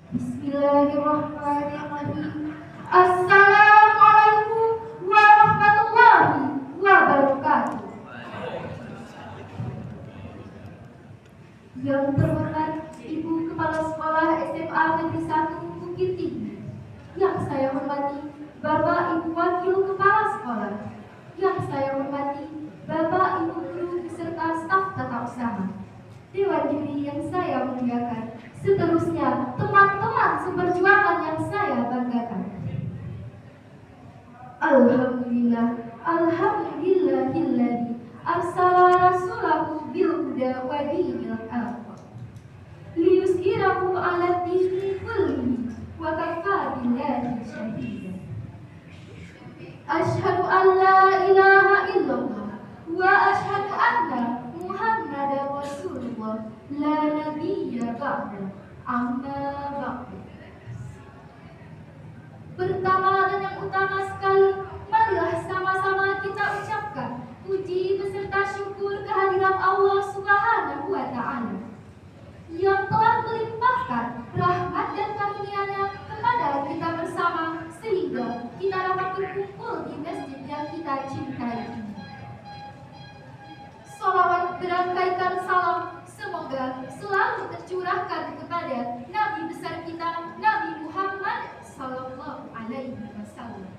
Bismillahirrahmanirrahim. Assalamualaikum warahmatullahi wabarakatuh. Yang terhormat Ibu Kepala Sekolah SMA Negeri 1 Bukit Tinggi, yang saya hormati Bapak Ibu Wakil Kepala Sekolah, yang saya hormati Bapak Ibu Guru beserta staf tata usaha, Dewan Juri yang saya muliakan, seterusnya teman-teman seperjuangan yang saya banggakan. Alhamdulillahilladzi arsala rasulahu bil huda wa dinil haqq liyuzhirahu 'ala dini kullihi wa kafaa billahi shahida. Asyhadu an la ilaha illallah wa asyhadu anna Muhammadar Rasulullah la nabiyya ba'da. Amma ba'du. Pertama dan yang utama sekali, marilah sama-sama kita ucapkan puji beserta syukur kehadiran Allah Subhanahu wa Ta'ala yang telah melimpahkan rahmat dan karunia-Nya kepada kita bersama sehingga kita dapat berkumpul di masjid yang kita cintai ini. Salawat berangkaikan salam semoga selalu tercurahkan kepada Nabi besar kita, Nabi Muhammad Sallallahu Alaihi Wasallam,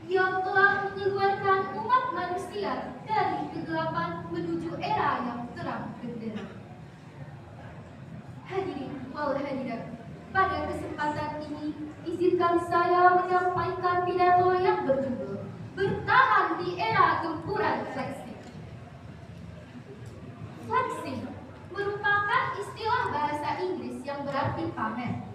yang telah mengeluarkan umat manusia dari kegelapan menuju era yang terang benderang. Hadirin wal hadirat, pada kesempatan ini izinkan saya menyampaikan pidato yang berjudul Bertahan di Era Gempuran Flexing. Flexing merupakan istilah bahasa Inggris yang berarti pamer,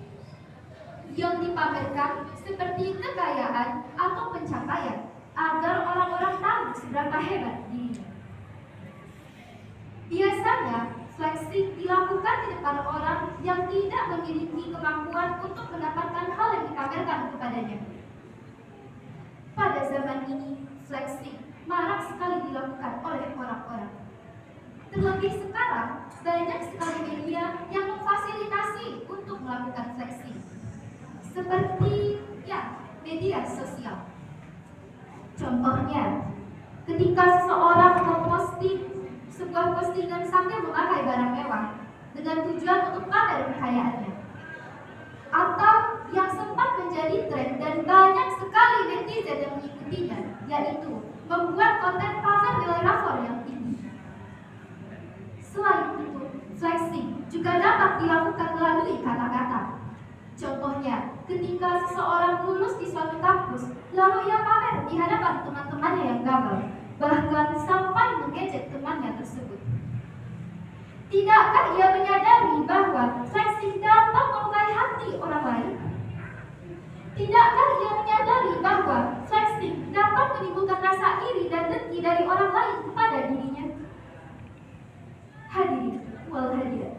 yang dipamerkan seperti kekayaan atau pencapaian agar orang-orang tahu seberapa hebat dirinya. Biasanya, flexing dilakukan di depan orang yang tidak memiliki kemampuan untuk mendapatkan hal yang dipamerkan kepadanya. Pada zaman ini, flexing marak sekali dilakukan oleh orang-orang. Terlebih sekarang, banyak sekali media yang memfasilitasi untuk melakukan flexing, seperti media sosial. Contohnya, ketika seseorang memposting sebuah postingan sambil memakai barang mewah dengan tujuan untuk pamer kekayaannya, atau yang sempat menjadi tren dan banyak sekali netizen yang mengikutinya, yaitu membuat konten pamer nilai rapor yang tinggi. Selain itu, flexing juga dapat dilakukan melalui kata-kata. Contohnya, ketika seseorang lulus di suatu kampus, lalu ia pamer di hadapan teman-temannya yang gagal, bahkan sampai mengejek temannya tersebut. Tidakkah ia menyadari bahwa flexing dapat melukai hati orang lain? Tidakkah ia menyadari bahwa flexing dapat menimbulkan rasa iri dan dengki dari orang lain kepada dirinya? Hadirin wal hadirat,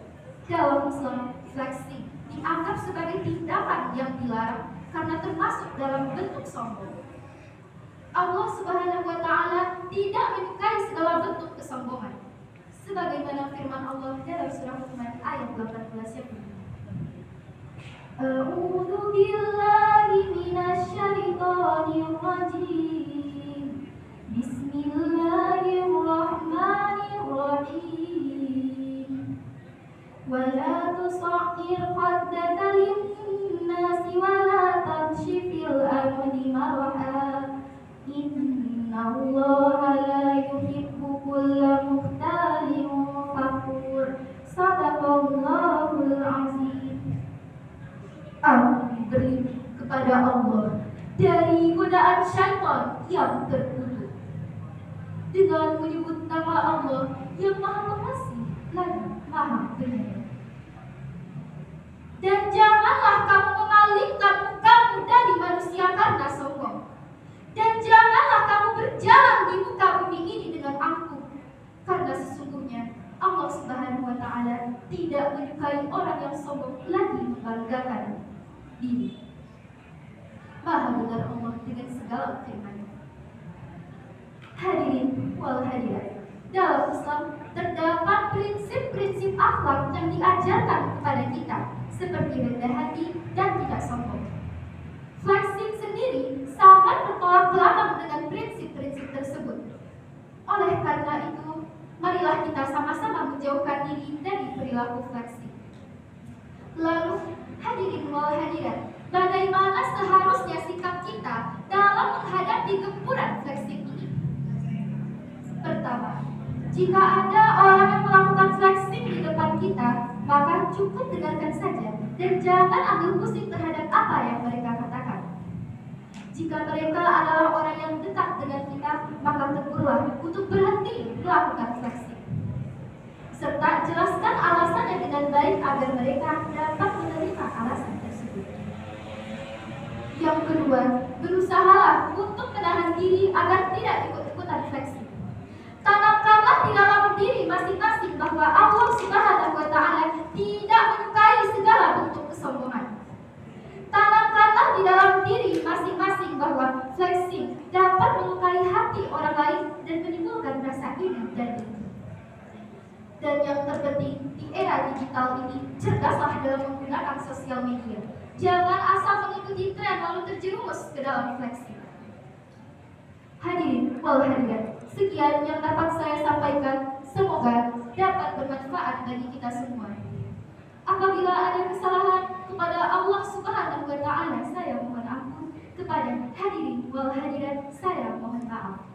dalam Islam, flexing dianggap sebagai tindakan yang dilarang karena termasuk dalam bentuk sombong. Allah Subhanahu wa Ta'ala tidak menyukai segala bentuk kesombongan, sebagaimana firman Allah dalam surah Luqman ayat 18 yang berbunyi, A'udzu billahi minasyaitonir rajim. Bismillahirrahmanirrahim. Wala tusa'ir khaddaka lin-nasi wala tamshi fil ardi maraha. Innallaha la yuhibbu kulla mukhtalin fakhur. Shadaqallahul azim. Aku berlindung kepada Allah dari godaan syaitan yang terkutuk dengan menyebut nama Allah yang Maha Pengasih lagi Maha Penyayang. Dan janganlah kamu memalingkan mukamu dari manusia karena sombong. Dan janganlah kamu berjalan di muka bumi ini dengan angkuh, karena sesungguhnya Allah Subhanahu wa Ta'ala tidak menyukai orang yang sombong lagi membanggakan diri. Maha benar Allah dengan segala firman-Nya. Hadirin wal hadirat, Dalam Islam terdapat prinsip-prinsip akhlak yang diajarkan kepada kita, seperti rendah hati dan tidak sombong. Flexing sendiri sangat bertolak belakang dengan prinsip-prinsip tersebut. Oleh karena itu, marilah kita sama-sama menjauhkan diri dari perilaku flexing. Lalu, hadirin wal hadirat, bagaimana seharusnya sikap kita dalam menghadapi gempuran flexing ini? Pertama, jika ada orang yang melakukan flexing di depan kita, maka cukup dengarkan saja dan jangan ambil pusing terhadap apa yang mereka katakan. Jika mereka adalah orang yang dekat dengan kita, maka tegurlah untuk berhenti melakukan flexing. Serta jelaskan alasannya dengan baik agar mereka dapat menerima alasan tersebut. Yang kedua, berusahalah untuk menahan diri agar tidak ikut-ikutan flexing. Tanamkanlah di dalam diri masing-masing bahwa Allah Subhanahu wa Ta'ala tidak menyukai segala bentuk kesombongan. Tanamkanlah di dalam diri masing-masing bahwa flexing dapat melukai hati orang lain dan menimbulkan rasa iri dan dengki. Dan yang terpenting, di era digital ini, cerdaslah dalam menggunakan sosial media. Jangan asal mengikuti tren lalu terjerumus ke dalam flexing. Hadirin wal hadirat, sekian yang dapat saya sampaikan. Semoga dapat bermanfaat bagi kita semua. Apabila ada kesalahan kepada Allah Subhanahu wa Ta'ala, saya mohon ampun. Kepada hadirin wal hadirat, saya mohon maaf.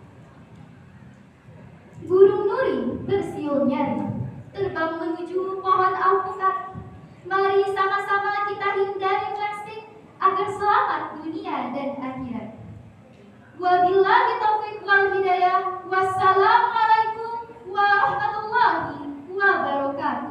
Burung nuri bersiul nyari, terbang menuju pohon alpukat. Mari sama-sama kita hindari flexing agar selamat dunia dan akhirat. Wabillahi taufiq wal hidayah. Wassalamualaikum warahmatullahi wabarakatuh.